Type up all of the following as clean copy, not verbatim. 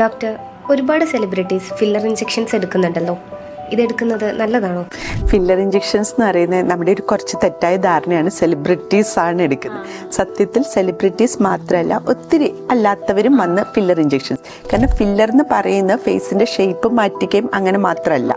Doctor, ഒരുപാട് celebrities filler injections എടുക്കുന്നുണ്ടല്ലോ, ഇതെടുക്കുന്നത് നല്ലതാണോ? Filler injections എന്ന് പറയുന്നത് നമ്മുടെ ഒരു കുറച്ച് തെറ്റായ ധാരണയാണ്, സെലിബ്രിറ്റീസ് ആണ് എടുക്കുന്നത്. സത്യത്തിൽ സെലിബ്രിറ്റീസ് മാത്രമല്ല, ഒത്തിരി അല്ലാത്തവരും വന്ന് ഫില്ലർ ഇഞ്ചെക്ഷൻസ്. കാരണം ഫില്ലർ എന്ന് പറയുന്ന ഫേസിൻ്റെ ഷേപ്പ് മാറ്റിക്കുകയും അങ്ങനെ മാത്രമല്ല,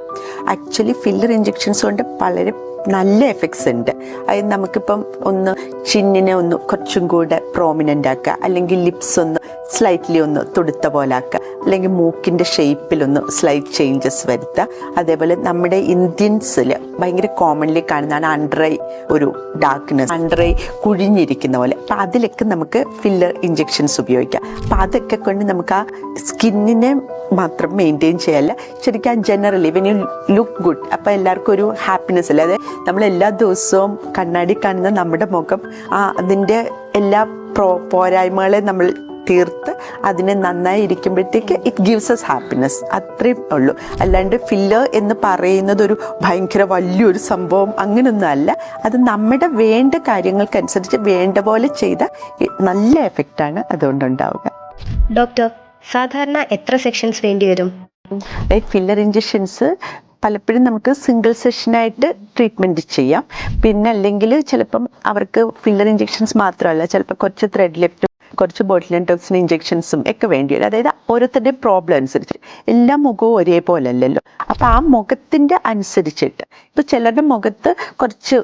ആക്ച്വലി ഫില്ലർ ഇഞ്ചെക്ഷൻസ് കൊണ്ട് വളരെ നല്ല എഫക്ട്സ് ഉണ്ട്. അതായത് നമുക്കിപ്പം ഒന്ന് ചിന്നിനെ ഒന്ന് കുറച്ചും കൂടെ പ്രോമിനൻ്റ് ആക്കുക, അല്ലെങ്കിൽ ലിപ്സ് ഒന്ന് സ്ലൈറ്റ്ലി ഒന്ന് തുടുത്ത പോലെ ആക്കുക, അല്ലെങ്കിൽ മൂക്കിൻ്റെ ഷേപ്പിലൊന്ന് സ്ലൈറ്റ് ചേഞ്ചസ് വരുത്തുക. അതേപോലെ നമ്മുടെ ഇന്ത്യൻസിൽ ഭയങ്കര കോമൺലി കാണുന്നതാണ് അണ്ടർ ഐ ഒരു ഡാർക്ക്നെസ്, അണ്ടർ ഐ കുഴിഞ്ഞിരിക്കുന്ന പോലെ. അപ്പം അതിലൊക്കെ നമുക്ക് ഫില്ലർ ഇഞ്ചെക്ഷൻസ് ഉപയോഗിക്കാം. അപ്പം അതൊക്കെ കൊണ്ട് നമുക്ക് ആ സ്കിന്നിനെ മാത്രം മെയിൻറ്റെയിൻ ചെയ്യല്ല, ശരിക്കും generally when you look good, അപ്പം എല്ലാവർക്കും ഒരു ഹാപ്പിനെസ് അല്ലേ. അതായത് നമ്മൾ എല്ലാ ദിവസവും കണ്ണാടി കാണുന്ന നമ്മുടെ മുഖം അതിൻ്റെ എല്ലാ പോരായ്മകളെ നമ്മൾ തീർത്ത് അതിനെ നന്നായി ഇരിക്കുമ്പോഴത്തേക്ക് ഇറ്റ് ഗിവ്സ് എസ് ഹാപ്പിനെസ്, അത്രയും ഉള്ളൂ. അല്ലാണ്ട് ഫില്ലർ എന്ന് പറയുന്നത് ഒരു ഭയങ്കര വലിയൊരു സംഭവം അങ്ങനെയൊന്നും അല്ല. അത് നമ്മുടെ വേണ്ട കാര്യങ്ങൾക്കനുസരിച്ച് വേണ്ട പോലെ ചെയ്ത നല്ല എഫക്റ്റാണ് അതുകൊണ്ടുണ്ടാവുക. ഡോക്ടർ, സാധാരണ എത്ര സെക്ഷൻസ് വേണ്ടി വരും? ഫില്ലർ ഇഞ്ചക്ഷൻസ് പലപ്പോഴും നമുക്ക് സിംഗിൾ സെഷനായിട്ട് ട്രീറ്റ്മെൻറ്റ് ചെയ്യാം. പിന്നെ അല്ലെങ്കിൽ ചിലപ്പം അവർക്ക് ഫില്ലർ ഇഞ്ചക്ഷൻസ് മാത്രമല്ല, ചിലപ്പോൾ കുറച്ച് ത്രെഡ് ലിഫ്റ്റും കുറച്ച് ബോട്ടിലിൻ ടോക്സിൻ ഇഞ്ചക്ഷൻസും ഒക്കെ വേണ്ടി വരും. അതായത് ഓരോരുത്തരുടെയും പ്രോബ്ലം അനുസരിച്ച്, എല്ലാ മുഖവും ഒരേപോലെ അല്ലല്ലോ. അപ്പോൾ ആ മുഖത്തിൻ്റെ അനുസരിച്ചിട്ട്, ഇപ്പോൾ ചിലരുടെ മുഖത്ത് കുറച്ച്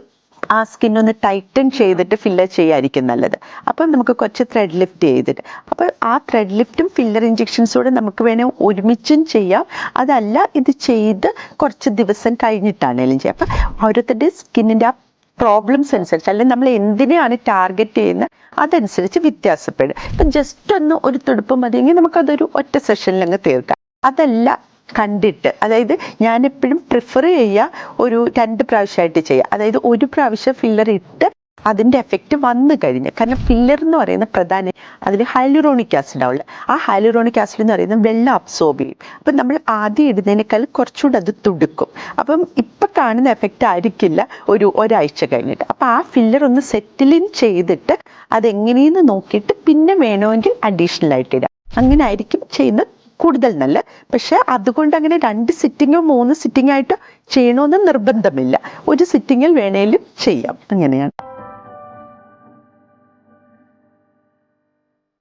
ആ സ്കിന്നൊന്ന് ടൈറ്റൻ ചെയ്തിട്ട് ഫില്ലർ ചെയ്യാതിരിക്കും നല്ലത്. അപ്പം നമുക്ക് കുറച്ച് ത്രെഡ് ലിഫ്റ്റ് ചെയ്തിട്ട്, അപ്പോൾ ആ ത്രെഡ് ലിഫ്റ്റും ഫില്ലർ ഇഞ്ചക്ഷൻസൂടെ നമുക്ക് വേണേൽ ഒരുമിച്ചും ചെയ്യാം. അതല്ല, ഇത് ചെയ്ത് കുറച്ച് ദിവസം കഴിഞ്ഞിട്ടാണേലും ചെയ്യാം. അപ്പം ഓരോരുത്തരുടെ സ്കിന്നിൻ്റെ ആ പ്രോബ്ലംസ് അനുസരിച്ച്, അല്ലെങ്കിൽ നമ്മൾ എന്തിനെയാണ് ടാർഗറ്റ് ചെയ്യുന്നത് അതനുസരിച്ച് വ്യത്യാസപ്പെടും. ഇപ്പം ജസ്റ്റ് ഒന്ന് ഒരു തുടുപ്പ് മതിയെങ്കിൽ നമുക്കതൊരു ഒറ്റ സെഷനിൽ അങ്ങ് തീർക്കാം. അതല്ല, കണ്ടിട്ട്, അതായത് ഞാനെപ്പോഴും പ്രിഫർ ചെയ്യുക ഒരു 2 പ്രാവശ്യമായിട്ട് ചെയ്യുക. അതായത് ഒരു പ്രാവശ്യം ഫില്ലർ ഇട്ട് അതിൻ്റെ എഫക്റ്റ് വന്നു കഴിഞ്ഞ്, കാരണം ഫില്ലർ എന്ന് പറയുന്ന പ്രധാന അതിൽ ഹൈലൂറോണിക് ആസിഡ് ആവുള്ളൂ. ആ ഹൈലൂറോണിക് ആസിഡ് എന്ന് പറയുന്നത് വെള്ളം അബ്സോർബ് ചെയ്യും. അപ്പം നമ്മൾ ആദ്യം ഇടുന്നതിനേക്കാൾ കുറച്ചുകൂടെ അത് തുടുക്കും. അപ്പം ഇപ്പം കാണുന്ന എഫക്റ്റ് ആയിരിക്കില്ല ഒരാഴ്ച കഴിഞ്ഞിട്ട്. അപ്പം ആ ഫില്ലർ ഒന്ന് സെറ്റിലിൻ ചെയ്തിട്ട് അതെങ്ങനെയെന്ന് നോക്കിയിട്ട് പിന്നെ വേണമെങ്കിൽ അഡീഷണൽ ആയിട്ട് ഇടാം. അങ്ങനെ ആയിരിക്കും ചെയ്യുന്നത് കൂടുതൽ നല്ല. പക്ഷെ അതുകൊണ്ട് അങ്ങനെ 2 സിറ്റിങ്ങോ 3 സിറ്റിങ്ങോ ആയിട്ട് ചെയ്യണമെന്ന് നിർബന്ധമില്ല. ഒരു സിറ്റിങ്ങിൽ വേണേലും ചെയ്യാം. അങ്ങനെയാണ്.